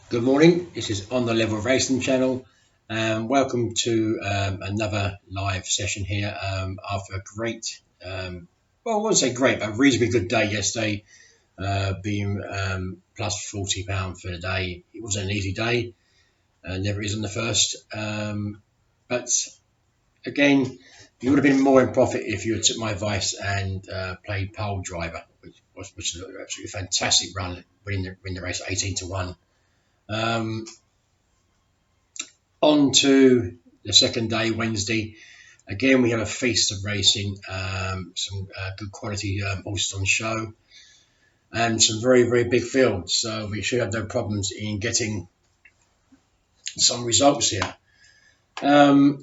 Good morning, this is On the Level Racing channel. Welcome to another live session here after a great, well, I wouldn't say great, but a reasonably good day yesterday, being plus £40 for the day. It wasn't an easy day, never is on the first. But again, you would have been more in profit if you had took my advice and played Pole Driver, which is absolutely a fantastic run, winning the race 18 to 1. On to the second day, Wednesday. Again, we have a feast of racing, some good quality horses on show, and some very, very big fields. So we should have no problems in getting some results here. So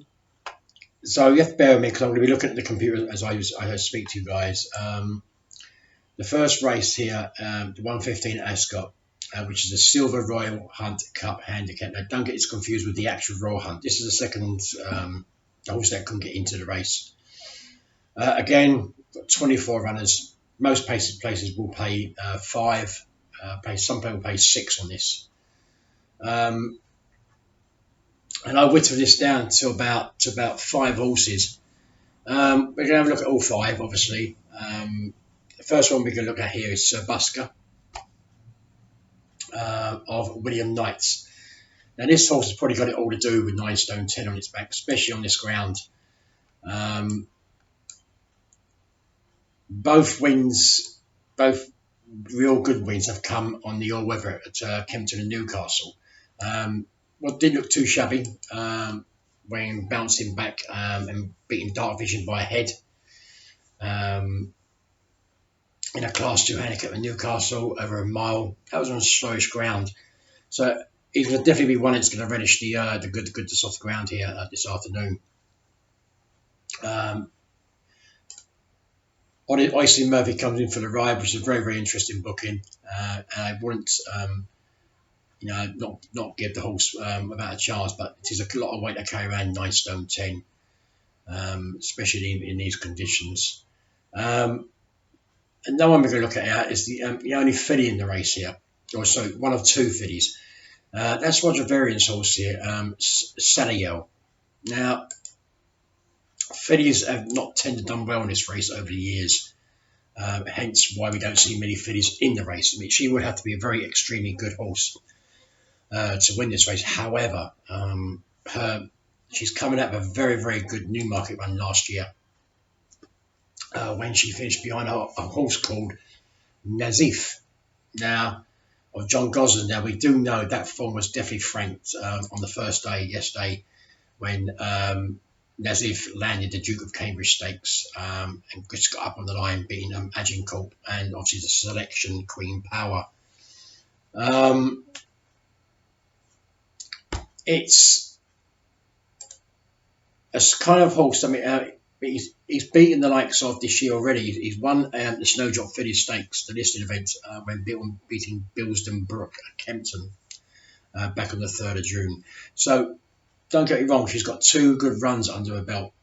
you have to bear with me because I'm going to be looking at the computer as I speak to you guys. The first race here, the 115 Ascot, which is the Silver Royal Hunt Cup Handicap. Now, don't get this confused with the actual Royal Hunt. This is the second horse that couldn't get into the race. Again, got 24 runners. Most places will pay 5. Some people pay 6 on this. And I whittled this down to about 5 horses. We're going to have a look at all 5, obviously. The first one we're going to look at here is Sir Busker of William Knights. Now this horse has probably got it all to do with 9 stone 10 on its back, especially on this ground. Both real good wins have come on the all weather at Kempton and Newcastle. What didn't look too shabby when bouncing back and beating Dark Vision by a head in a Class 2 handicap at Newcastle over a mile. That was on slowish ground. So it will definitely be one that's going to relish the good to soft ground here this afternoon. Icy Murphy comes in for the ride, which is a very, very interesting booking. I wouldn't, not give the horse without a chance, but it is a lot of weight to carry around 9 stone 10, especially in these conditions. Another one we're going to look at here is the only filly in the race here, or sorry, one of 2 fillies. That's Roger Varian's horse here, Saliel. Now, fillies have not tended done well in this race over the years, hence why we don't see many fillies in the race. I mean, she would have to be a very extremely good horse to win this race. However, she's coming out of a very, very good Newmarket run last year when she finished behind a horse called Nazif. Now, of John Gosling. Now, we do know that form was definitely franked on the first day, yesterday, when Nazif landed the Duke of Cambridge Stakes and just got up on the line, beating Agincourt and obviously the selection Queen Power. It's a kind of horse. I mean, he's beaten the likes of this year already. He's won the Snowdrop Filly Stakes, the listed event, when beating Bilston Brook at Kempton back on the 3rd of June. So don't get me wrong, she's got 2 good runs under her belt.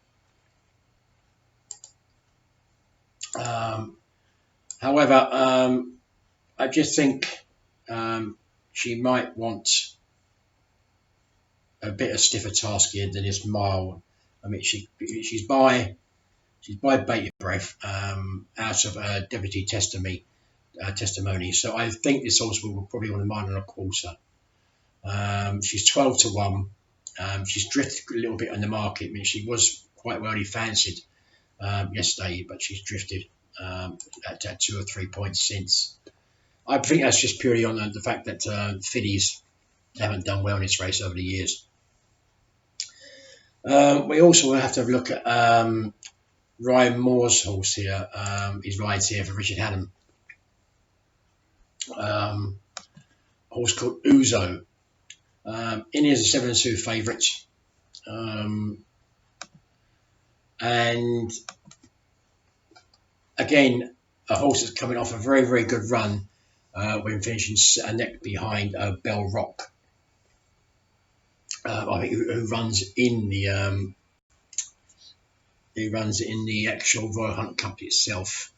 However, I just think she might want a bit of stiffer task here than this mile. I mean, she's by bated breath out of deputy testimony. So I think this horse will probably want a mile and a quarter. She's 12 to 1. She's drifted a little bit on the market. I mean, she was quite well fancied yesterday, but she's drifted at 2 or 3 points since. I think that's just purely on the fact that fillies haven't done well in this race over the years. We also have to have a look at Ryan Moore's horse here. His rides here for Richard Hannum. A horse called Uzo. In here is a 7-2 favourite. And again, a horse that's coming off a very, very good run when finishing a neck behind Bell Rock. I think who runs in the actual Royal Hunt Cup itself.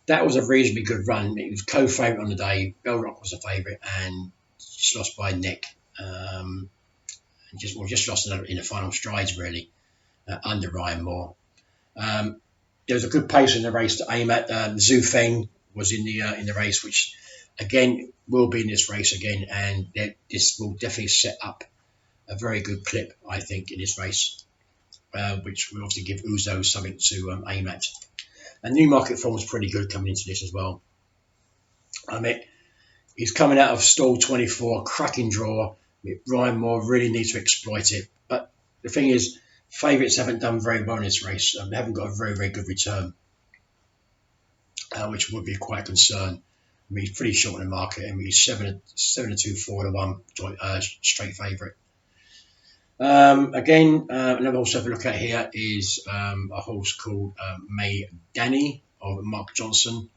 That was a reasonably good run. It was co-favourite on the day. Bell Rock was a favourite, and just lost by neck. And just lost in the final strides really under Ryan Moore. There was a good pace in the race to aim at. Zhu Feng was in the race, which again will be in this race again, and this will definitely set up a very good clip, I think, in this race, which will obviously give Uzo something to aim at. And Newmarket form was pretty good coming into this as well. I mean, he's coming out of stall 24, cracking draw. Ryan Moore really needs to exploit it. But the thing is, favourites haven't done very well in this race. They haven't got a very, very good return, which would be quite a concern. I mean, he's pretty short in the market. I mean, he's 7-2, 4-1 straight favourite. Again, another horse to have a look at here is a horse called May Danny of Mark Johnson.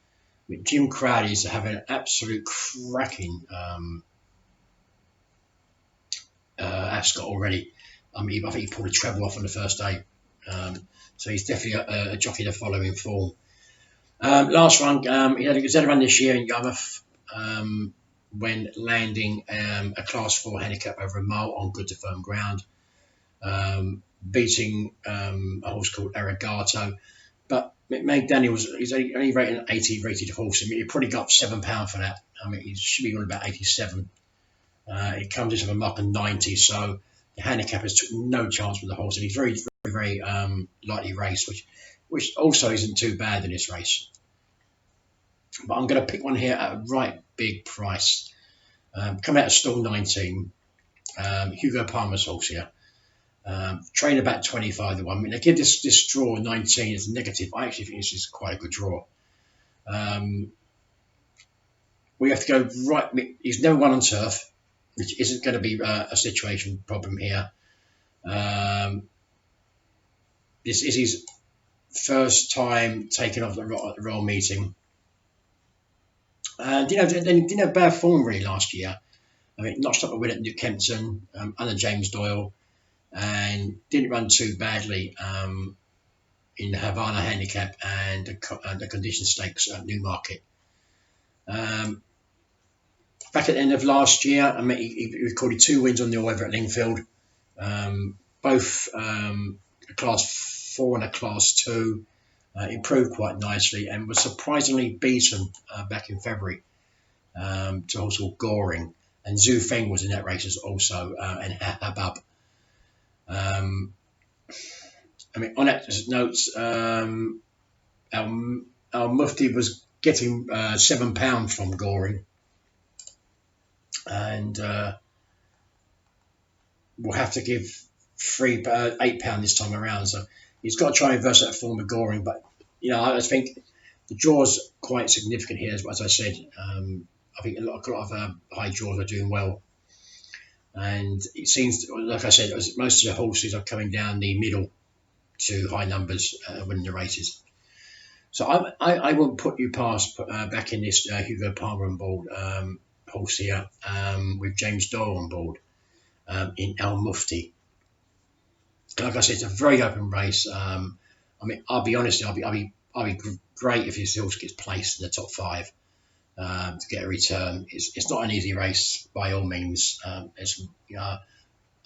I mean, Jim Crowley is having an absolute cracking Ascot already. I mean, I think he pulled a treble off on the first day. So he's definitely a jockey to follow in form. Last run, he had a run this year in Yarmouth when landing a Class 4 handicap over a mile on good to firm ground, beating a horse called Arigato. But Meg Daniel he's only rated an 80 rated horse. I mean, he probably got £7 for that. I mean, he should be on about 87. It comes into a mark of 90, so the handicappers took no chance with the horse, and he's very, very, very lightly raced, which also isn't too bad in this race. But I'm going to pick one here at a right big price. Coming out of stall 19, Hugo Palmer's horse here. Trained about 25 to 1. I mean, they give this draw 19 as negative. I actually think this is quite a good draw. We have to go right. He's never won on turf, which isn't going to be a situation problem here. This is his first time taking off the Royal Meeting. Didn't have bad form really last year. I mean, notched up a win at New Kempton under James Doyle, and didn't run too badly in the Havana Handicap and the Condition Stakes at Newmarket. Back at the end of last year, I mean, he recorded 2 wins on the all-weather at Lingfield, both a Class 4 and a Class 2. Improved quite nicely and was surprisingly beaten back in February to a horse called Goring. And Zhu Feng was in that race also, and Habab. I mean, on that note, Al Mufti was getting £7 from Goring, and we'll have to give £8 this time around. So he's got to try and reverse that form of Goring, but I think the draw's quite significant here, as I said. I think a lot of high draws are doing well, and it seems, like I said, most of the horses are coming down the middle to high numbers winning the races. So I won't put you past back in this Hugo Palmer on board horse here with James Doyle on board in Al Mufti. Like I said, it's a very open race. I mean, I'll be honest, I'll be great if this horse gets placed in the top 5 to get a return. It's not an easy race by all means. It's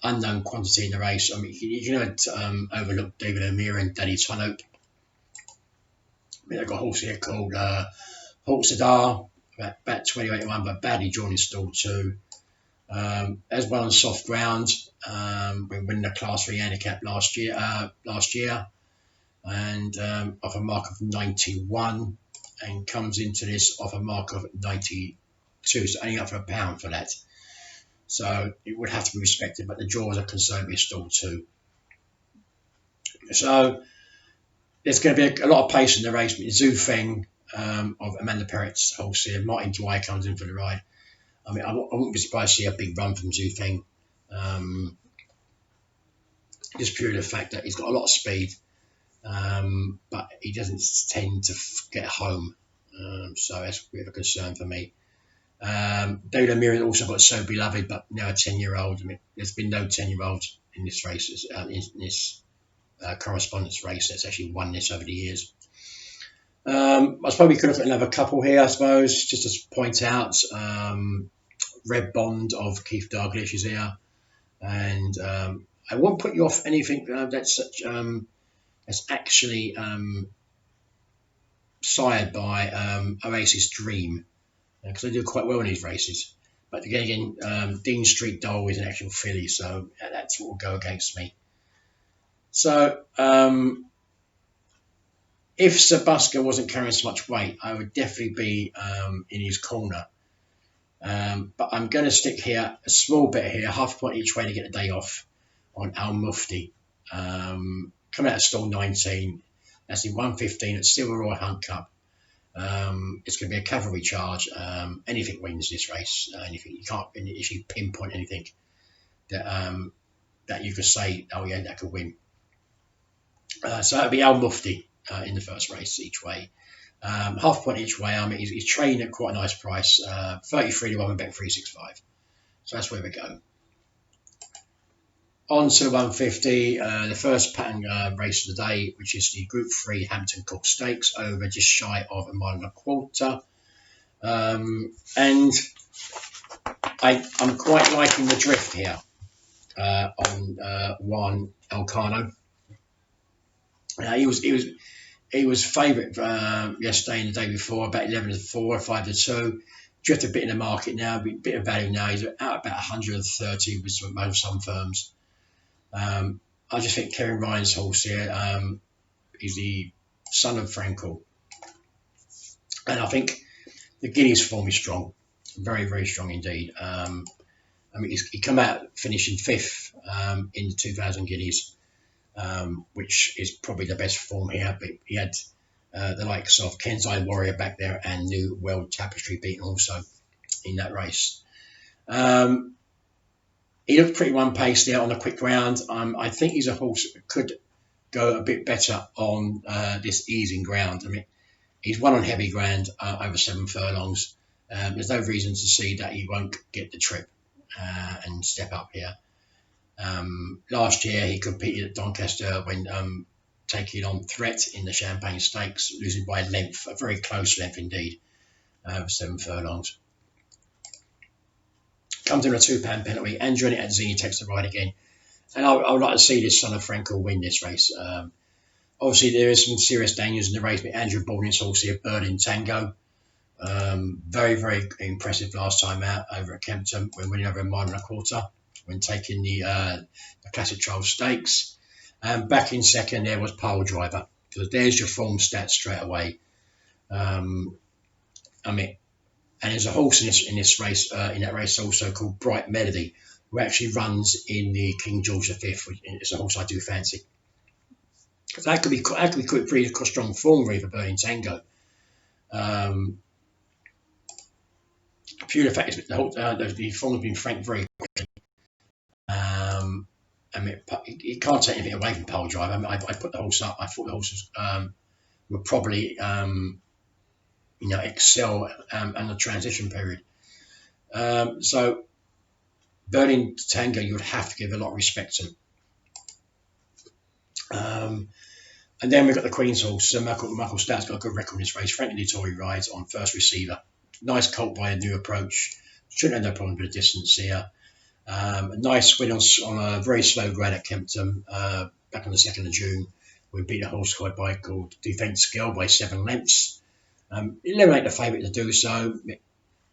unknown quantity in the race. I mean, you can overlook David O'Meara and Danny Tonop. I mean, they've got a horse here called Hawk Sadar, about 28-1, but badly drawn in stall 2. As well on soft ground, we won the Class 3 handicap last year, and off a mark of 91, and comes into this off a mark of 92, so only up for £1 for that. So it would have to be respected, but the draws are concerned with stall 2. So there's going to be a lot of pace in the race. Zhu Feng of Amanda Perrett's horse here, Martin Dwyer comes in for the ride. I mean, I wouldn't be surprised to see a big run from Zhu Feng. Just purely the fact that he's got a lot of speed, but he doesn't tend to get home. So that's a bit of a concern for me. David O'Meara also got So Beloved, but now a 10-year-old. I mean, there's been no 10-year-olds in this race, in this correspondence race that's actually won this over the years. I suppose we could look at another couple here, I suppose, just to point out. Red Bond of Keith Dalglish is here, and I won't put you off anything that's actually sired by Oasis Dream, because they do quite well in these races. But again, Dean Street Dole is an actual filly, so that's what will go against me. So if Sabuska wasn't carrying so much weight, I would definitely be in his corner. But I'm going to stick here a small bit here, half a point each way to get the day off on Al Mufti. Coming out of stall 19, that's in 1:15 at Silver Roy Hunt Cup. It's going to be a cavalry charge. Anything wins this race. Anything, you can't actually pinpoint anything that you could say, oh yeah, that could win. So that'll be Al Mufti in the first race each way. Half point each way. I mean, he's trading at quite a nice price. 33 to 1 and bet 365. So that's where we go. On to 150, the first pattern race of the day, which is the Group 3 Hampton Court Stakes, over just shy of a mile and a quarter. And I'm quite liking the drift here on one Elcano. He was favourite yesterday and the day before, about 11 to 4, 5 to 2. Drifted a bit in the market now, a bit of value now. He's out about 130 with some firms. I just think Kevin Ryan's horse here is the son of Frankel. And I think the Guineas form is strong, very, very strong indeed. I mean, he come out finishing 5th in the 2000 Guineas. Which is probably the best form here, but he had the likes of Kensai Warrior back there and New World Tapestry beaten also in that race. He looked pretty one-paced there on the quick ground. I think he's a horse that could go a bit better on this easing ground. I mean, he's won on heavy ground over 7 furlongs. There's no reason to see that he won't get the trip and step up here. Last year he competed at Doncaster when taking on Threat in the Champagne Stakes, losing by a length, a very close length indeed, 7 furlongs. Comes in a £2 penalty. Andrew at Zini takes the ride again, and I would like to see this son of Frankel win this race. Obviously there is some serious dangers in the race, but Andrew Baldwin's horse here, Berlin Tango, very, very impressive last time out over at Kempton when winning over a mile and a quarter when taking the Classic Trial Stakes. Back in second there was Pole Driver. So there's your form stats straight away. I mean, and there's a horse in this race, in that race also called Bright Melody, who actually runs in the King George V. It's a horse I do fancy. So that could be pretty strong form really for Berlin Tango. Pure fact is the form has been franked very quickly. I mean, you can't take anything away from Pole Driver. I mean, I put the horse up. I thought the horse would probably, excel in the transition period. So, Berlin Tango, you would have to give a lot of respect to. And then we've got the Queen's horse. Michael Stout's got a good record in this race. Frankie Dettori rides on first receiver. Nice colt by a new approach. Shouldn't have no problem with the distance here. A nice win on a very slow ground at Kempton back on the 2nd of June. We beat a horse called Defence Girl by 7 lengths. Eliminate the favourite to do so.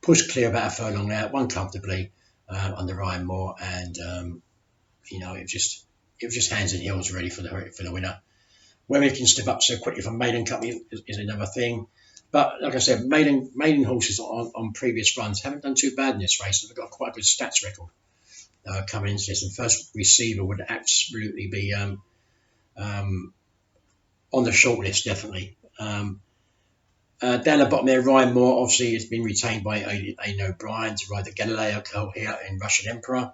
Pushed clear about a furlong out, won comfortably under Ryan Moore, and it was just hands and heels ready for the winner. Whether he can step up so quickly from Maiden Cup is another thing. But like I said, maiden horses on previous runs haven't done too bad in this race. They've got quite a good stats record coming into this. And first receiver would absolutely be on the short list, definitely. Down the bottom there, Ryan Moore obviously has been retained by Aidan O'Brien to ride the Galileo colt here in Russian Emperor.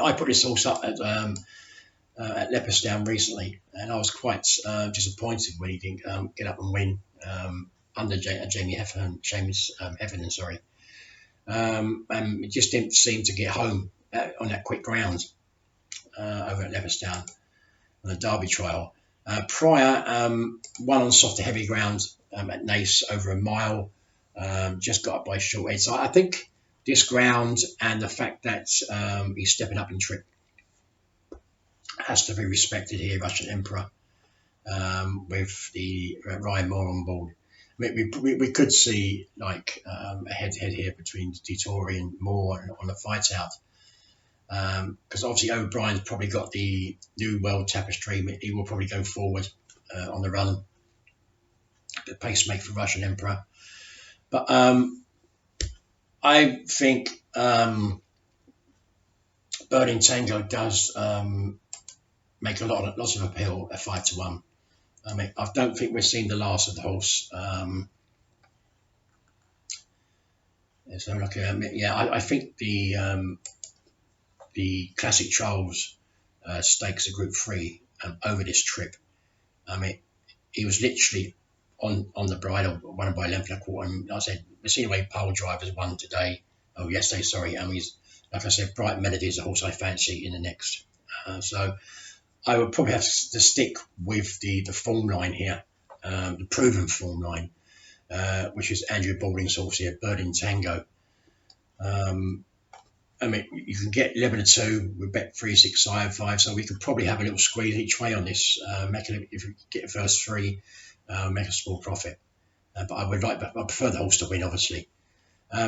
I put this horse up at Leopardstown recently, and I was quite disappointed when he didn't get up and win under James Heffernan. And it just didn't seem to get home on that quick ground over at Leopardstown on the Derby trial. Prior won on softer heavy ground at Naas over a mile, just got up by short head. So I think this ground and the fact that he's stepping up in trip has to be respected here, Russian Emperor, with the Ryan Moore on board. We could see like a head-to-head here between Dettori and Moore on the fight out. Because obviously O'Brien's probably got the new world tapestry. He will probably go forward on the run. The pacemaker for Russian Emperor. But I think Burning Tango does make lots of appeal at 5-1. I mean, I don't think we're seeing the last of the horse. So like, I think the Classic Charles stakes a Group 3 over this trip. I mean, he was literally on the bridle, won by 11 and a quarter. And like I said, we've seen the way pole drivers won today. Oh, yesterday, sorry. He's, like I said, Bright Melody is a horse I fancy in the next. So I would probably have to stick with the form line here, the proven form line, which is Andrew Balding's horse here, Burning Tango. I mean, you can get 11-2 with bet 3-6-5, so we could probably have a little squeeze each way on this. If we get the first three, make a small profit. But I prefer the horse to win, obviously.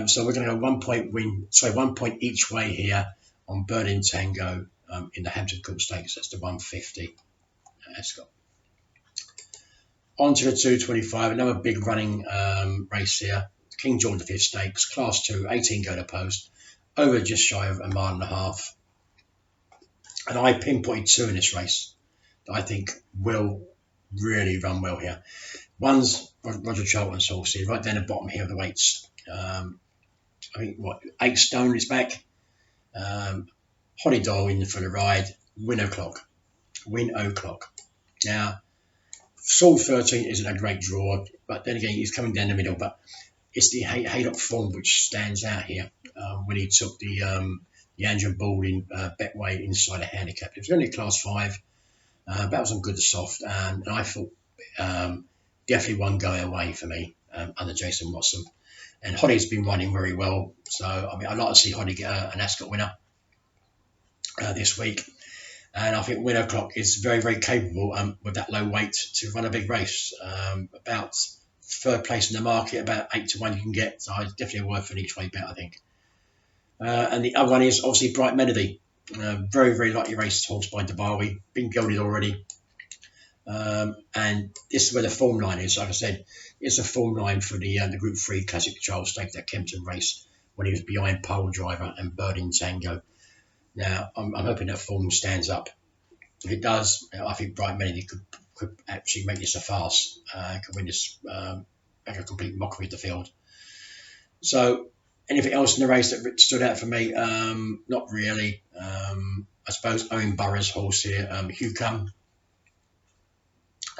So we're going to go 1 point win, sorry, 1 point each way here on Burning Tango in the Hampton Court Stakes. That's the 150 Ascot. On to the 225, another big running race here. King George V Stakes, Class 2, 18 go to post, over just shy of a mile and a half. And I pinpointed 2 in this race that I think will really run well here. One's Roger Charlton's horse here, right down the bottom here of the weights. I think, 8 stone is back. Holly Doyle in for the ride. Win O'Clock. Now, Saul 13 isn't a great draw, but then again, he's coming down the middle. But it's the Haydock form which stands out here when he took the Andrew Balding betway inside a handicap. It was only Class 5. That was on good to soft, and I thought definitely one going away for me under Jason Watson. And Hoddy's been running very well, so I mean, I'd like to see Hoddy get an Ascot winner this week. And I think Win O'Clock is very, very capable with that low weight to run a big race. About third place in the market, about 8-1 you can get. So it's definitely worth an each way bet, I think. And the other one is obviously Bright Melody. Very, very lightly raced horse by Dabawi. Been gelded already. And this is where the form line is. Like I said, it's a form line for the Group 3 Classic Charles Stake, that Kempton race, when he was behind Pole Driver and Burning Tango. Now, I'm hoping that form stands up. If it does, I think Bright Melody could actually make this a farce. Could win this, make a complete mockery of the field. So, anything else in the race that stood out for me? Not really. I suppose Owen Burroughs' horse here, Hugh Cum.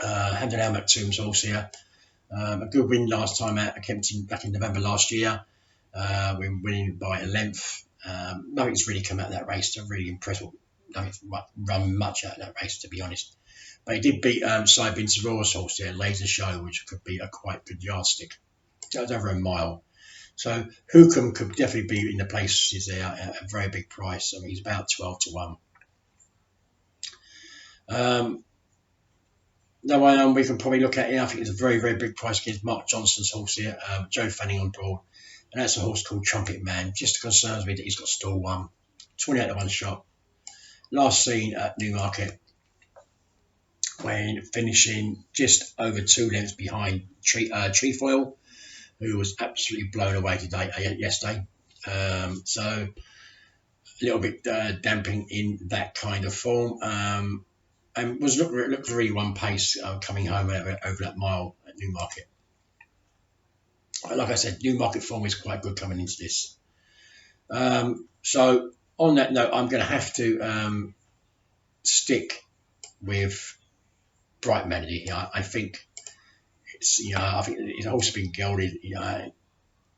Hampton Al Maktoum's horse here. A good win last time out at Kempton back in November last year. We're winning by a length. Nothing's really come out of that race to really impress. Nothing's run much out of that race, to be honest. But he did beat Cy Bintarora's horse there, Laser Show, which could be a quite good yardstick. That was over a mile. So Hookham could definitely be in the places there at a very big price. I mean, he's about 12-1. No one we can probably look at here. I think it's a very, very big price against Mark Johnston's horse here, Joe Fanning on board. And that's a horse called Trumpet Man. Just concerns me that he's got stall 1. 28-1 shot. Last seen at Newmarket when finishing just over 2 lengths behind Trefoil, who was absolutely blown away yesterday. So a little bit damping in that kind of form. And looked really one pace coming home over that mile at Newmarket. Like I said, Newmarket form is quite good coming into this. So on that note, I'm going to have to stick with Bright Melody. I think it's I think his horse has been gelded.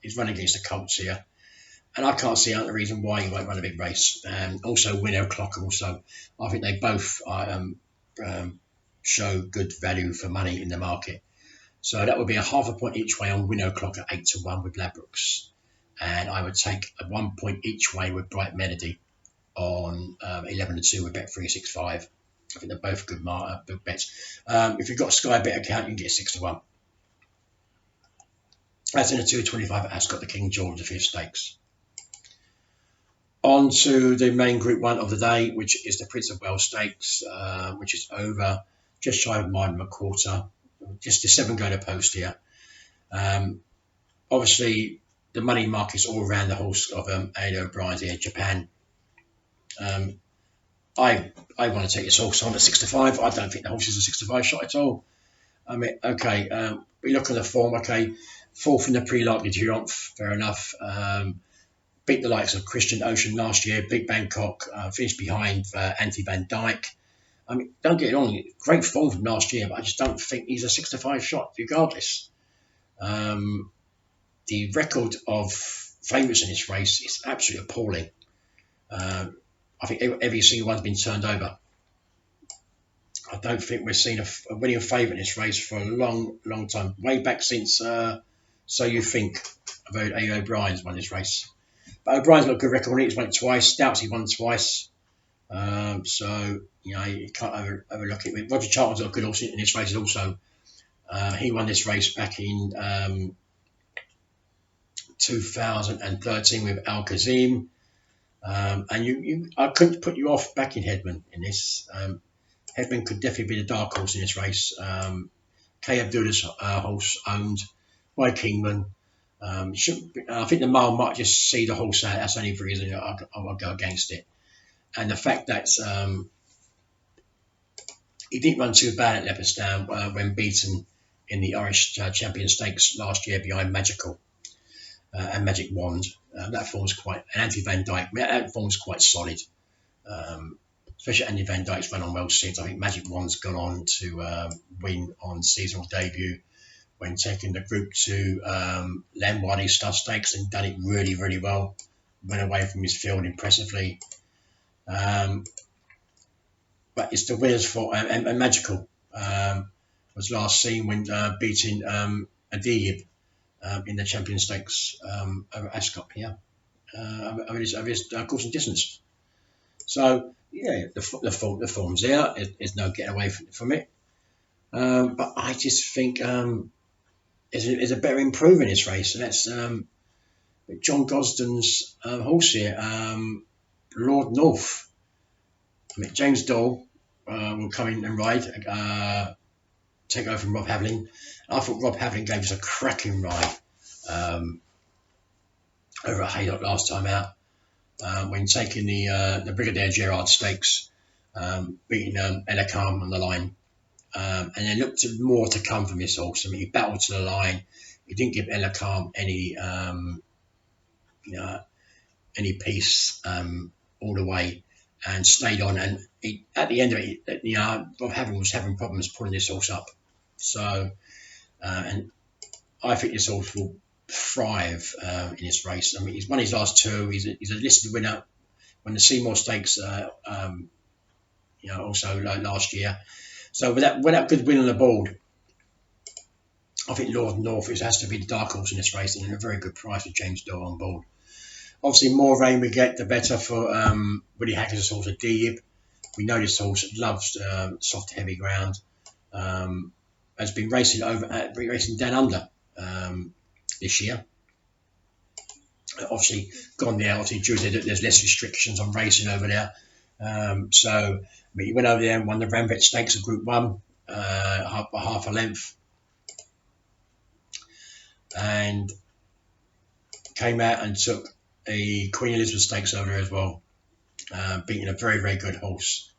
He's running against the Colts here, and I can't see any reason why he won't run a big race. Also, Win O'Clock. Also, I think they both show good value for money in the market. So that would be a half a point each way on Win O'Clock at 8-1 with Ladbrokes. and I would take a 1 point each way with Bright Melody on 11-2 with Bet365. I think they're both good bets. If you've got a Sky Bet account, you can get 6-1. That's in a 225 at Ascot, the King George V Stakes. On to the main Group 1 of the day, which is the Prince of Wales Stakes, which is over just shy of a mile and a quarter. Just the 7 go to post here. Obviously, the money market's all around the horse of Ada O'Brien's here, Japan. I want to take this horse on at 6-5. I don't think the horse is a 6-5 shot at all. I mean, okay, we look at the form. Okay, 4th in the Prix Triumph, fair enough. Beat the likes of Christian Ocean last year, beat Bangkok, finished behind Anti Van Dyke. I mean, don't get it wrong, great form from last year, but I just don't think he's a 6-5 shot, regardless. The record of favourites in this race is absolutely appalling. I think every single one's been turned over. I don't think we've seen a winning favourite in this race for a long, long time. Way back since So You Think about A. O'Brien's won this race. But O'Brien's got a good record on it. He's won it twice. Stouts, he won twice. So, you know, you can't overlook it. Roger Charlton's got a good horse in this race also. He won this race back in 2013 with Al Kazim. And I couldn't put you off backing Headman in this. Headman could definitely be the dark horse in this race. K. Abdullah's horse owned by Kingman. I think the mile might just see the horse out. That's the only reason I'll go against it. And the fact that he didn't run too bad at Leopardstown when beaten in the Irish Champion Stakes last year behind Magical and Magic Wand. That form's quite, and Anti Van Dyke, that form's quite solid. Especially Andy Van Dyke's run on well since. I think Magic Wand's gone on to win on seasonal debut when taking the Group 2 Lamwadi Star Stakes and done it really, really well. Went away from his field impressively. But it's the winners for and Magical was last seen when beating Adiyib in the Champion Stakes over Ascot here. Over his course and distance. So yeah, the form's there. There's no getting away from it. But I just think there's a better improver in this race, and that's John Gosden's horse here, Lord North. I mean, James Dole will come in and ride, take over from Rob Havlin. I thought Rob Havlin gave us a cracking ride over at Haydock last time out when taking the Brigadier Gerard Stakes, beating Elecam on the line. And there looked more to come from this horse. I mean, he battled to the line. He didn't give Elecam any peace all the way, and stayed on. And at the end of it, Rob Havlin was having problems pulling this horse up. So, and I think this horse will thrive in this race. I mean, he's won his last 2. He's a listed winner. Won the Seymour Stakes, also last year. So with that good win on the board, I think Lord North has to be the dark horse in this race, and a very good price with James Doe on board. Obviously, more rain we get, the better for Willie Hacker's horse at Deeb. We know this horse loves soft, heavy ground. Has been racing down under this year. Obviously, gone there. Obviously, due to there's less restrictions on racing over there. So he went over there and won the Ramvet Stakes of Group 1 by half a length, and came out and took a Queen Elizabeth Stakes over there as well, beating a very, very good horse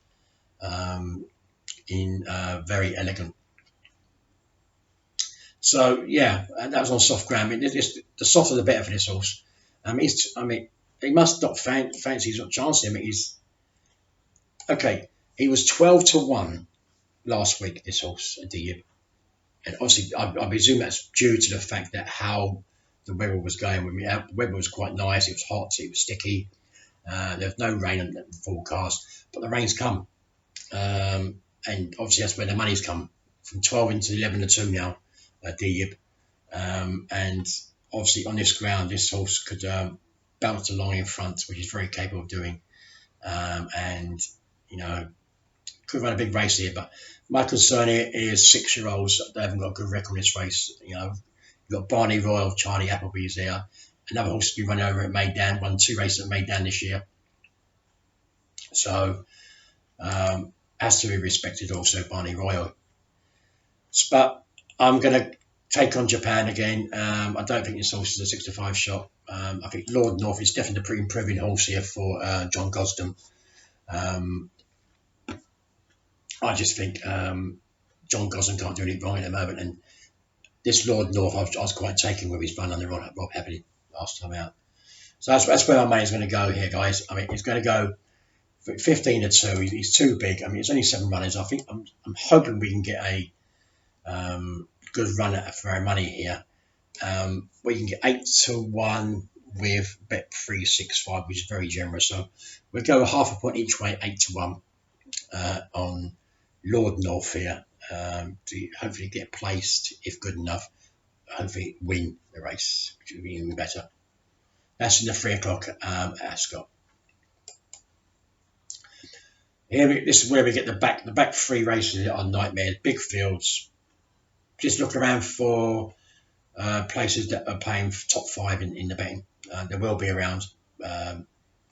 in Very Elegant. So yeah, that was on soft ground. I mean, the softer the better for this horse. He must not fancy his chance. I mean, he's okay. He was 12-1 last week. This horse, Adiyib, and obviously, I presume that's due to the fact that how the weather was going. The weather was quite nice. It was hot. It was sticky. There was no rain in the forecast, but the rain's come, and obviously that's where the money's come from. 12 into 11-2 now, Adiyib, and obviously on this ground, this horse could bounce along in front, which is very capable of doing, and you know, could run a big race here. But my concern here is 6-year-olds. They haven't got a good record in this race. You know, you've got Barney Royal, Charlie Appleby's there. Another horse to be running over at Maidan, won 2 races at Maidan this year. So has to be respected also, Barney Royal. But I'm going to take on Japan again. I don't think this horse is a 6-5 shot. I think Lord North is definitely the improving horse here for John Gosden. I just think John Gosden can't do anything wrong at the moment. And this Lord North, I was quite taken with his run under Rob Heavily last time out. So that's where my money's going to go here, guys. I mean, it's going to go 15 to 2. He's too big. I mean, it's only 7 runners. I think I'm hoping we can get a good run for our money here. We can get 8 to 1 with bet 365, which is very generous. So we'll go half a point each way, 8 to 1 on Lord North here, to hopefully get placed, if good enough, hopefully win the race, which would be even better. That's in the 3 o'clock at Ascot. Here, this is where we get the back 3 races on nightmares, big fields. Just look around for places that are paying top 5 in the betting. There will be around. A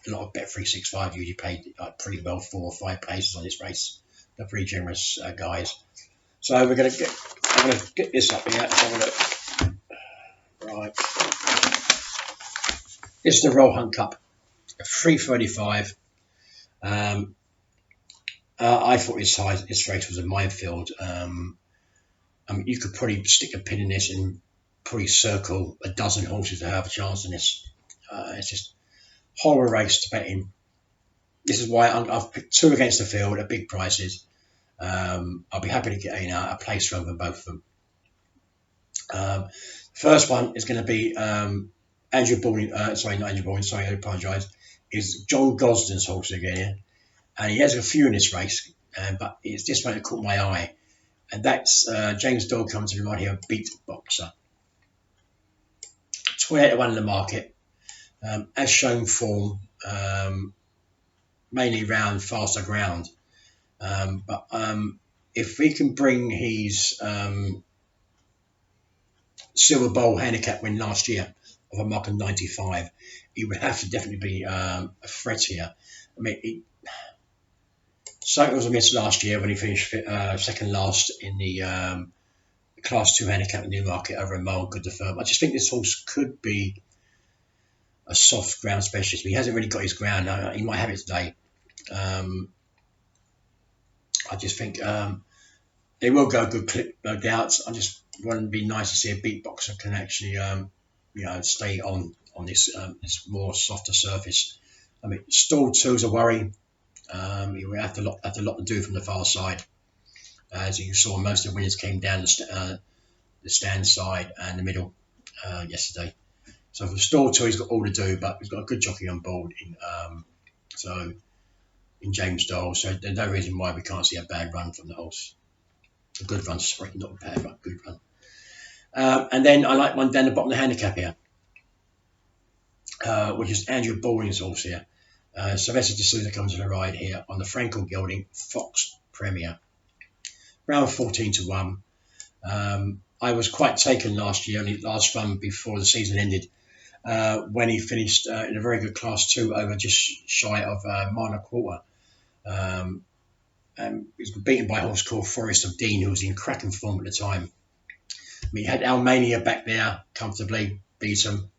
lot of Bet365 usually paid pretty well 4 or 5 places on this race. They're pretty generous guys. So I'm going to get this up here. Right. This is the Royal Hunt Cup, 335. I thought this race was a minefield. I mean, you could probably stick a pin in this and probably circle a dozen horses to have a chance in this. It's just horrible race to bet in. This is why I've picked 2 against the field at big prices. I'll be happy to get a place run for both of them. First one is going to be Andrew Baldwin. Sorry, not Andrew Baldwin. Sorry, I apologise. Is John Gosden's horse again, and he has a few in this race, but it's this one that caught my eye, and that's James Doyle comes to me right here, Beat Boxer. 28 to 1 in the market. As shown form, mainly round faster ground, but if we can bring his Silver Bowl handicap win last year of a mark of 95, he would have to definitely be a threat here. I mean, something was amiss last year when he finished second last in the Class 2 handicap in Newmarket over a mile, good to firm. I just think this horse could be a soft ground specialist, but he hasn't really got his ground. He might have it today. I just think they will go a good clip, no doubt. I just want to be nice to see a beatboxer can actually, stay on this this more softer surface. I mean, stall 2 is a worry. You have a lot to do from the far side. As you saw, most of the winners came down the stand side and the middle yesterday. So for stall 2, he's got all to do, but he's got a good jockey on board in James Doyle. So there's no reason why we can't see a bad run from the horse. A good run, sorry, not a bad run, good run. And then I like one down the bottom of the handicap here, which is Andrew Baldwin's horse here. Sylvester D'Souza comes to the ride here on the Frankel Gelding Fox Premier. Round 14 to 1. I was quite taken last year, only last run before the season ended, when he finished in a very good Class 2 over just shy of a mile and a quarter. And he was beaten by a horse called Forest of Dean, who was in cracking form at the time. I mean, he had Almania back there comfortably, beat him,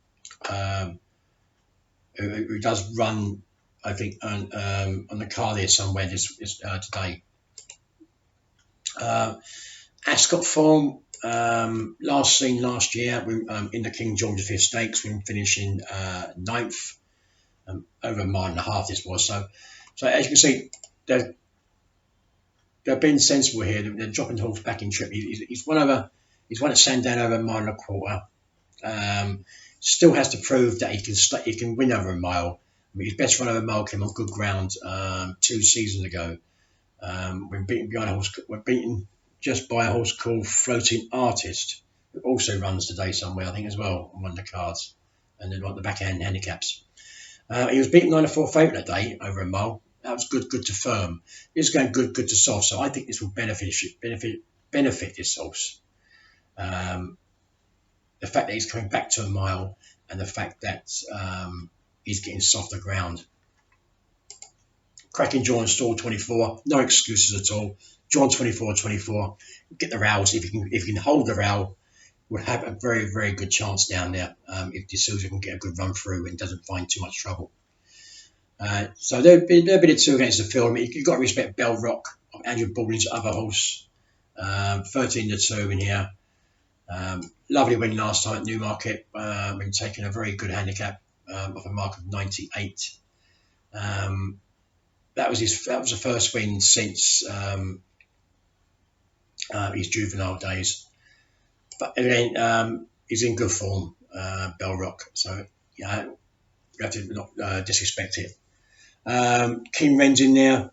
who does run, I think, on the car there somewhere today. Ascot form, last seen last year in the King George V Stakes, we finishing 9th, over a mile and a half this was. So as you can see, they've been sensible here. They're dropping the horse back in trip. He's won at Sandown over a mile and a quarter. Still has to prove that he can win over a mile. I mean, his best run over a mile came on good ground 2 seasons ago. We're beaten just by a horse called Floating Artist. who also runs today somewhere, I think, as well, on one of the cards, and then like the backhand handicaps. He was beaten 9-4 favourite that day over a mile. That was good to firm. He was going good to soft. So I think this will benefit this horse. The fact that he's coming back to a mile, and the fact that he's getting softer ground. Cracking John Stall 24, no excuses at all. John 24. Get the rails. If you can hold the rail, would have a very good chance down there. If D'Souza can get a good run through and doesn't find too much trouble. So there'll be the two against the field. I mean, you've got to respect Bell Rock, Andrew Baldwin's other horse. 13-2 in here. Lovely win last time at Newmarket. Been taking a very good handicap off a mark of 98. That was the first win since his juvenile days. But again, he's in good form, Bell Rock. So yeah, you have to not disrespect it. Kim Wren's in there.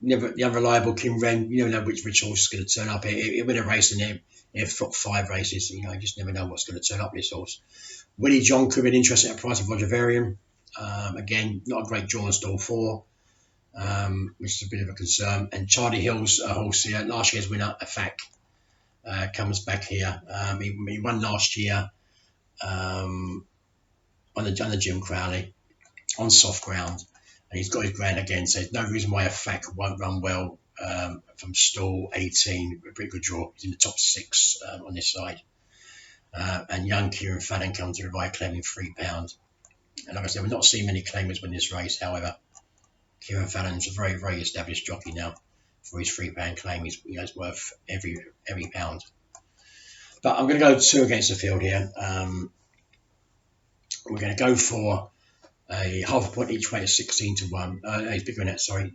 Never the unreliable Kim Wren. You never know which horse is going to turn up. It win a race in there. If 5 races, you just never know what's going to turn up with this horse. Willie John could be interesting at the price of Roger Varian. Again, not a great draw on stall 4, which is a bit of a concern. And Charlie Hill's horse here, last year's winner, Afak, comes back here. He won last year on the Jim Crowley on soft ground, and he's got his ground again. So there's no reason why Afak won't run well. From stall 18, a pretty good draw. He's in the top 6 on this side. And young Kieran Fallon comes to the right, claiming £3. And like I said, we're not seeing many claimers win this race. However, Kieran Fallon's a very established jockey now. For his £3 claim, he's worth every pound. But I'm going to go 2 against the field here. We're going to go for a half a point each way at 16-1. He's bigger than that, sorry.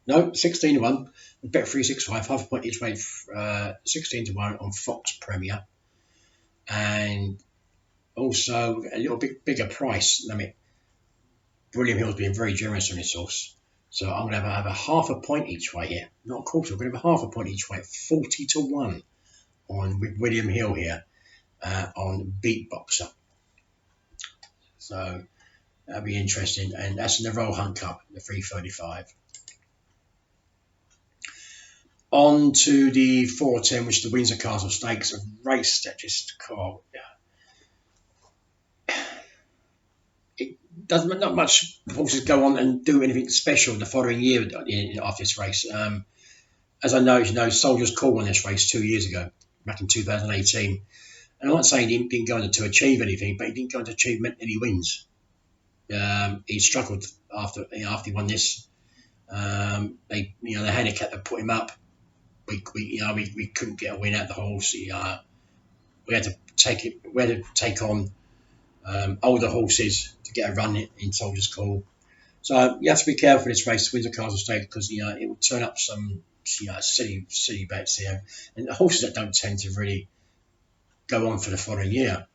No, 16-1. Bet 365, half a point each way, 16-1 on Fox Premier. And also a little bit bigger price. I mean, William Hill's been very generous on this horse. So I'm going to have a half a point each way here. Not a quarter, I'm going to have a half a point each way, 40-1 with William Hill here on Beatboxer. So that'll be interesting. And that's in the Royal Hunt Cup, the 335. On to the 410, which is the Windsor Castle Stakes, a race that just it doesn't, not much horses go on and do anything special the following year after this race. As I know, Soldier's Call won this race 2 years ago, back in 2018. And I'm not saying he didn't go on to achieve anything, but he didn't go on to achieve any wins. He struggled after he won this. The handicap that put him up. We couldn't get a win out of the horse. We had to take on older horses to get a run in Soldier's Call. So you have to be careful in this race, Windsor Castle Stakes, because it will turn up some silly bets here, and the horses that don't tend to really go on for the following year.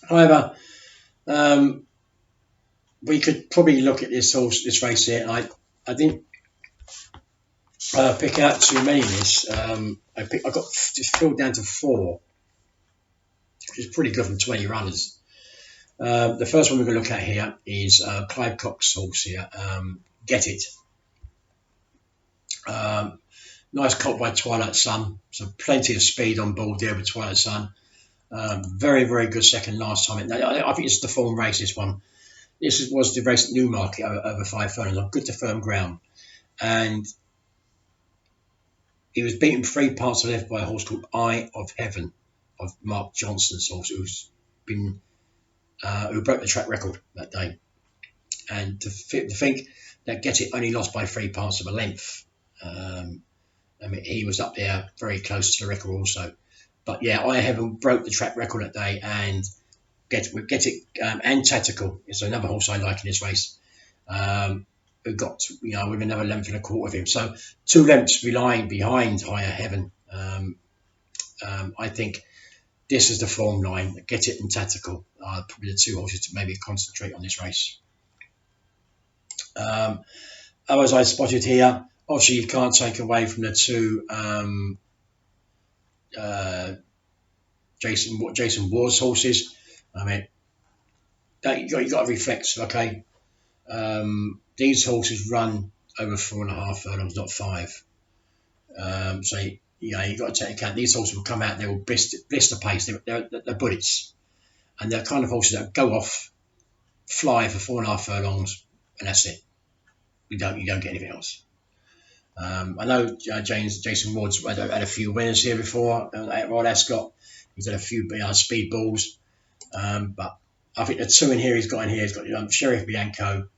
However, we could probably look at this race here, and I didn't pick out too many in this. I got just filled down to 4, which is pretty good from 20 runners. The first one we're going to look at here is Clive Cox's horse here, Get It. Nice colt by Twilight Sun, so plenty of speed on board there with Twilight Sun. Very good second last time. I think it's the form race, this one. This was the race at Newmarket over 5 furlongs on good to firm ground. And he was beaten 3 parts to the left by a horse called Eye of Heaven, of Mark Johnson's horse, who broke the track record that day. And to think that Get It only lost by 3 parts of a length. He was up there very close to the record also. But yeah, Eye of Heaven broke the track record that day, and Get It and Tactical is another horse I like in this race. Who got with another length and a quarter of him. So 2 lengths relying behind Higher Heaven. I think this is the form line. Get It and Tactical are probably the 2 horses to maybe concentrate on this race. Others I spotted here. Obviously, you can't take away from the 2 uh, Jason Ward's horses. I mean, you got to reflect. Okay, these horses run over 4.5 furlongs, not 5. So you got to take account. These horses will come out. They will blister pace. They're bullets, and they're kind of horses that go off, fly for 4.5 furlongs, and that's it. You don't get anything else. I know Jason Ward's had a few winners here before at Royal Ascot. He's had a few speed balls, but I think the two in here he's got Sheriff Bianco,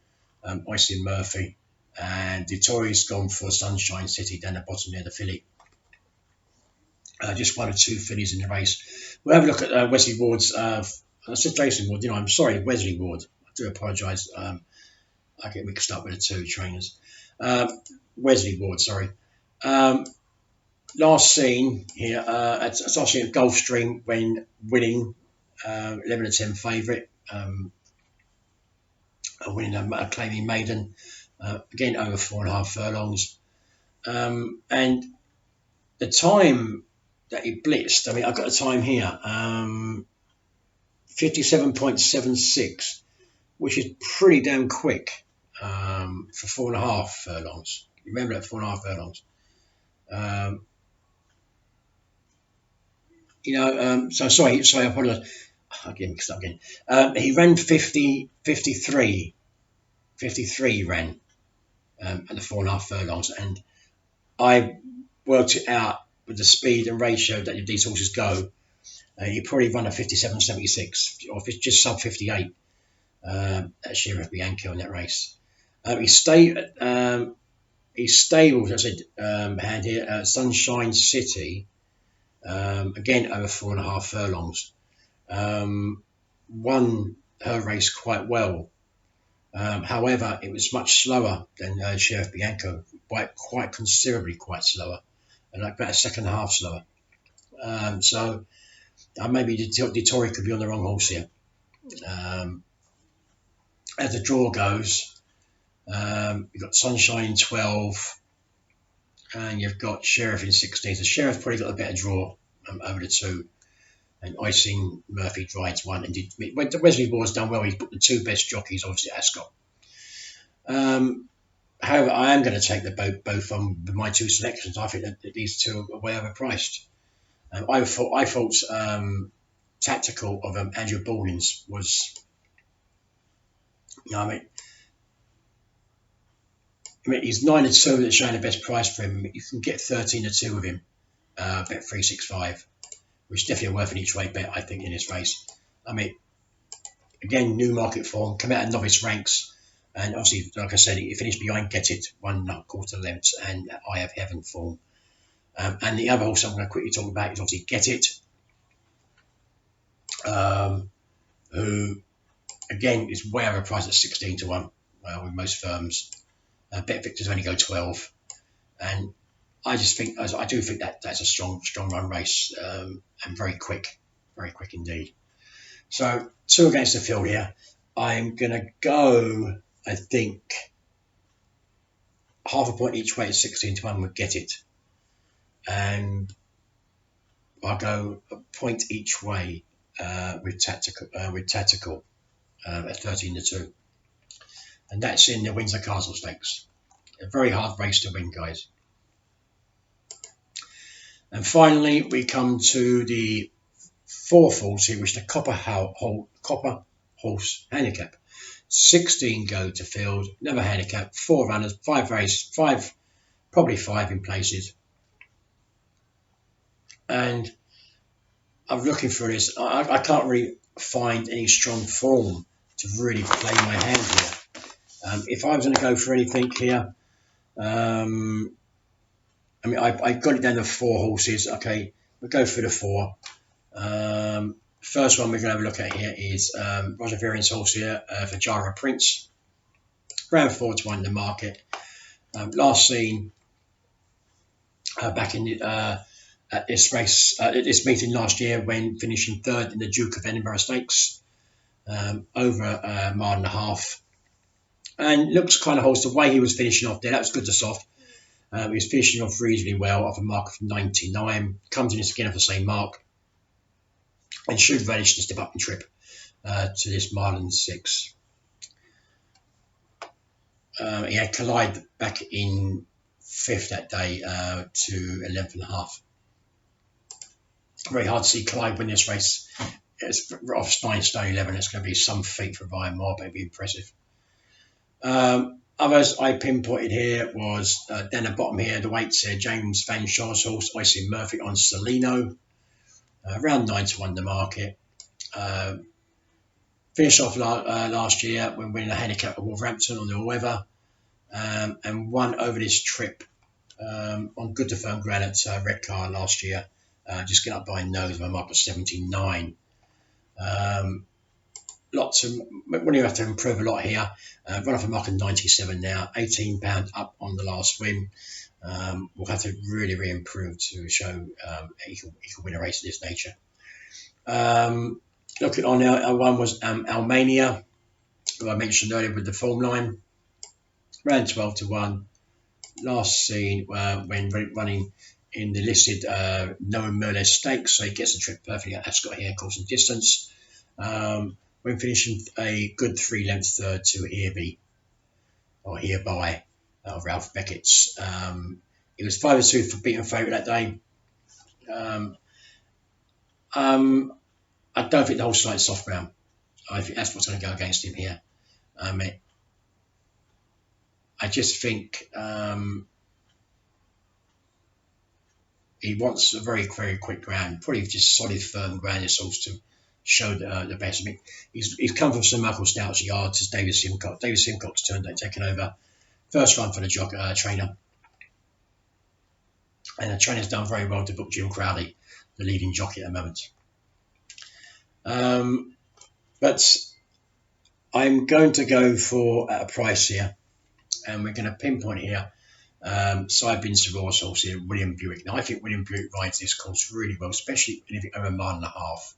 Oisin Murphy, and Dettori's gone for Sunshine City down the bottom near the filly. Just 1 or 2 fillies in the race. We'll have a look at Wesley Ward's. I said Jason Ward, I'm sorry, Wesley Ward. I do apologise. I get mixed up with the 2 trainers. Wesley Ward, sorry. Last seen here at Gulfstream when winning 11-10 favourite, winning a claiming maiden, again over 4.5 furlongs. And the time that he blitzed, I mean, I've got the time here, 57.76, which is pretty damn quick for 4.5 furlongs. You remember that 4.5 furlongs? So sorry, I apologise. I'm getting mixed up again. He ran 53 ran at the 4.5 furlongs, and I worked it out with the speed and ratio that these horses go. He probably run a 57.76 or just sub 58 at Sheriff Bianco in that race. He's stable, as I said, hand here, Sunshine City, again over 4.5 furlongs. Won her race quite well. However, it was much slower than Sheriff Bianco, quite considerably slower, and like about a second and a half slower. So maybe Dettori could be on the wrong horse here. As the draw goes, you've got Sunshine in 12, and you've got Sheriff in 16. So Sheriff probably got a better draw over the 2. And Oisin Murphy rides 1. And Wesley Ward's done well. He's put the 2 best jockeys, obviously, at Ascot. However, I am going to take the both on my 2 selections. I think that these 2 are way overpriced. I thought Tactical of Andrew Baldwin's was, I mean, he's 9-2 that's showing the best price for him. You can get 13-2 with him, bet 365, which is definitely a worth an each way bet, I think, in this race. I mean, again, new market form, come out of novice ranks, and obviously, like I said, he finished behind Get It, 1.25 lengths, and Eye of Heaven form. And the other horse I'm going to quickly talk about is obviously Get It, who, again, is way overpriced at 16-1 with most firms. Bet Victors only go 12, and I do think that that's a strong run race, and very quick indeed. So 2 against the field here. I'm gonna go, I think, half a point each way at 16-1 would Get It, and I'll go a point each way with Tactical at 13-2. And that's in the Windsor Castle Stakes. A very hard race to win, guys. And finally, we come to the 4th horse here, which is the Copper Horse Handicap. 16 go to field, never handicap, 4 runners, 5 races, probably 5 in places. And I'm looking for this. I can't really find any strong form to really play my hand here. If I was going to go for anything here, I mean, I got it down to 4 horses. Okay, we'll go for the 4. First one we're going to have a look at here is Roger Varian's horse here for Jara Prince. Round 4-1 in the market. Last seen back in at this race, at this meeting last year when finishing 3rd in the Duke of Edinburgh Stakes, over a mile and a half. And looks kind of horse, the way he was finishing off there, that was good to soft. He's finishing off reasonably well off a mark of 99. Comes in again off the same mark, and should relish to step up and trip to this Marlin 6. He had Collide back in 5th that day to 11.5. Very hard to see Collide win this race. It's off 9 stone 11. It's going to be some feat for Ryan Moore, but it'll be impressive. Others I pinpointed here was down the bottom here, the weights here, James Van Shaw's horse, Icy Murphy on Salino, around 9 to 1 the market. Finished off last year when winning a handicap at Wolverhampton on the all-weather, and won over this trip on good to firm ground at Redcar last year, just getting up by a nose with a mark of 79. When you have to improve a lot here, run off a mark of 97 now, £18 up on the last win. We'll have to really improve to show he can win a race of this nature. Looking on our one was Almania, who I mentioned earlier with the form line, ran 12 to 1. Last seen when running in the listed Noah Merle Stakes, so he gets the trip perfectly at Ascot here, course and distance. When finishing a good 3-length third to Hereby of Ralph Beckett's. It was 5-2 for beaten favourite that day. I don't think the horse likes soft ground. I think that's what's going to go against him here. I just think he wants a very quick ground, probably just solid, firm ground this horse to show the best. I mean, he's come from Sir Michael Stout's yard to David Simcox. David Simcox turned out taken over. First run for the trainer. And the trainer's done very well to book Jim Crowley, the leading jockey at the moment. But I'm going to go for at a price here, and we're going to pinpoint here Side Savoy's horse here, William Buick. Now I think William Buick rides this course really well, especially anything over a mile and a half.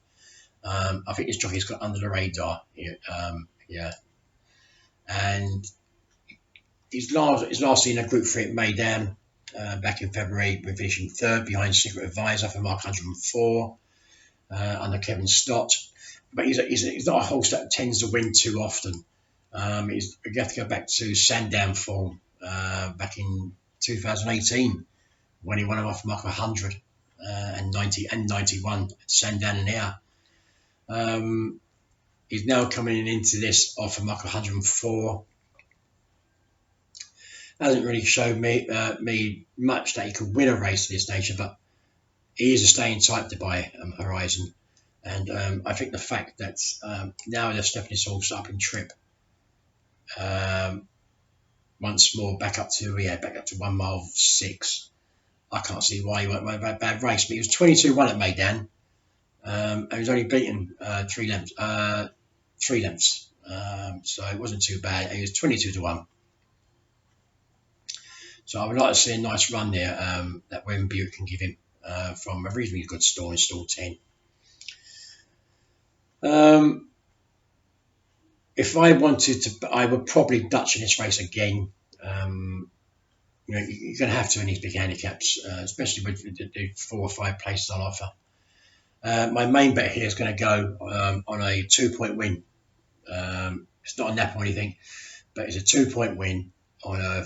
I think this jockey's got under the radar here, and his last seen a Group 3 at Maidan back in February, with finishing 3rd behind Secret Advisor for mark 104 under Kevin Stott. But he's not a horse that tends to win too often. You have to go back to Sandown form back in 2018 when he won him off mark 100 and 90 and 91 at Sandown and Air. He's now coming into this off a mark 104. Hasn't really shown me much that he could win a race of this nature, but he is a staying type to buy Horizon. And I think the fact that now they're stepping his horse up in trip once more back up to 1 mile 6. I can't see why he won't run a bad race, but he was 22-1 at Maidan, and he was only beaten 3 lengths. So it wasn't too bad. He was 22-1. So I would like to see a nice run there that William Buick can give him from a reasonably good stall in stall 10. If I wanted to, I would probably Dutch in this race again. You're going to have to in these big handicaps, especially with the 4 or 5 places on offer. My main bet here is going to go on a 2-point win. It's not a nap or anything, but it's a 2-point win on a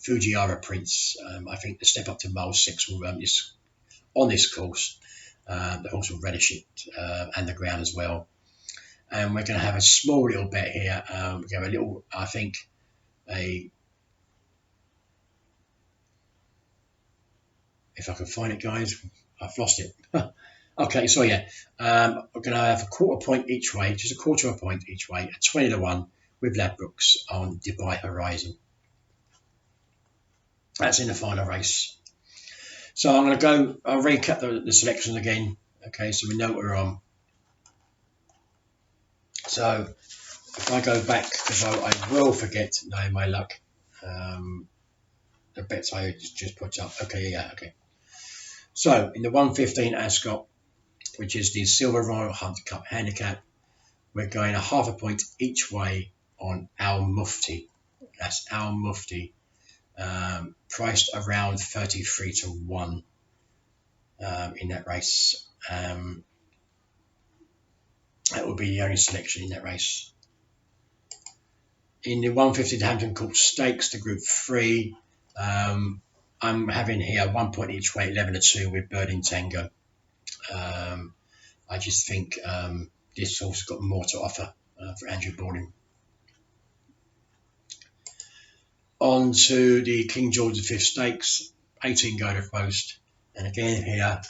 Fujiwara Prince. I think the step up to mile 6 will run this on this course. The horse will relish it and the ground as well. And we're going to have a small little bet here. We're going to have a little, I think, if I can find it, guys, I've lost it. Okay, so yeah, we're going to have a quarter point each way, just a quarter of a point each way, a 20-1 with Ladbrokes on Dubai Horizon. That's in the final race. So I'm going to go, I'll recap the selections again. Okay, so we know what we're on. So if I go back, because I will forget, knowing my luck, the bets I just put up. Okay, yeah, okay. So in the 115 Ascot, which is the Silver Royal Hunt Cup handicap, we're going a half a point each way on Al Mufti. That's Al Mufti priced around 33 to 1 in that race. That will be the only selection in that race. In the 150 Hampton Court Stakes, the Group 3, I'm having here 1 point each way, 11 to 2 with Birding Tango. I just think this horse has got more to offer for Andrew Baldwin. On to the King George V Stakes, 18 go to post. And again here,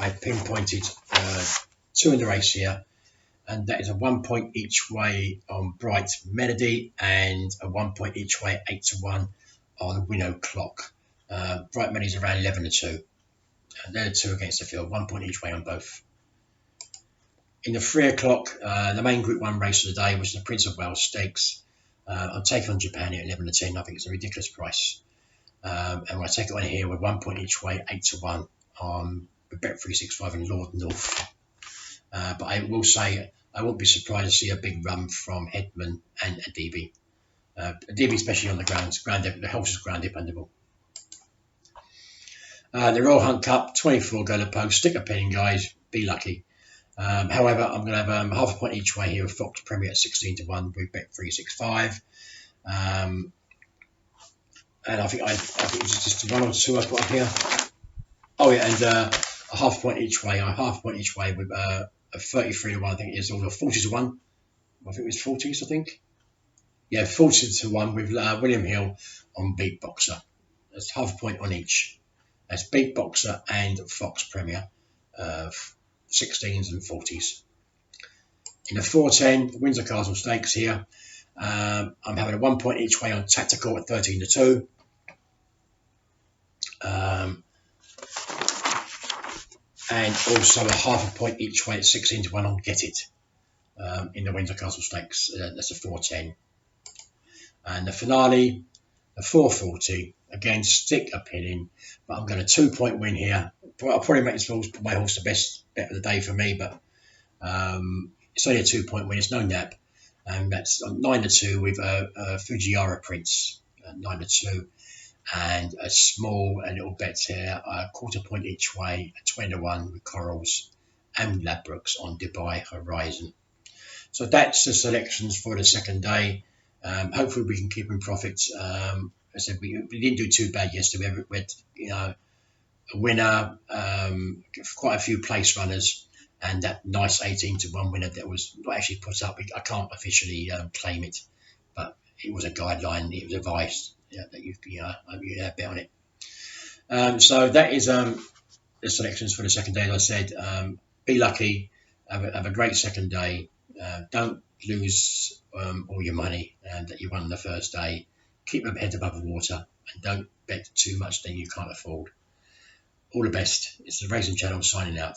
I pinpointed 2 in the race here. And that is a 1 point each way on Bright Melody and a 1 point each way, 8 to 1 on Winnow Clock. Bright Melody's around 11 to 2. And they're the 2 against the field, 1 point each way on both. In the 3 o'clock, the main Group 1 race of the day was the Prince of Wales Stakes. I'll take it on Japan at 11 to 10. I think it's a ridiculous price. And I take it on here with 1 point each way, 8 to 1 on Bet365 and Lord North. But I will say I won't be surprised to see a big run from Hedman and Adibi. Adibi, especially on the ground, the horse is ground dependable. The Royal Hunt Cup, 24 go to post. Stick a pin in, guys. Be lucky. However, I'm going to have half a point each way here with Fox Premier at 16 to 1 with Bet365. And I think it was just 1 or 2 I put up here. Oh yeah, and a half point each way. With a 33 to 1, I think it is, or a 40 to 1. I think it was 40s, I think. Yeah, 40 to 1 with William Hill on Beat Boxer. That's half a point on each. That's Beat Boxer and Fox Premier, 16s and 40s. In the 410 Windsor Castle Stakes here, I'm having a 1 point each way on Tactical at 13 to 2. And also a half a point each way at 16 to 1 on Get It in the Windsor Castle Stakes. That's a 410. And the finale, the 440. Again, stick a pin in, but I'm going to 2 point win here. I'll probably make my horse the best bet of the day for me, but it's only a 2 point win. It's no nap. And that's 9 to 2 with Fujiwara Prince, 9 to 2. And a small little bet here, a quarter point each way, 20 to 1 with Corals and Ladbrokes on Dubai Horizon. So that's the selections for the second day. Hopefully we can keep in profits. I said we didn't do too bad yesterday. We had a winner, quite a few place runners, and that nice 18 to 1 winner that was not actually put up. I can't officially claim it, but it was a guideline. It was advice that you bet on it. So that is the selections for the second day. As I said, be lucky, have a great second day. Don't lose all your money that you won the first day. Keep your head above the water and don't bet too much that you can't afford. All the best. It's the Racing Channel signing out.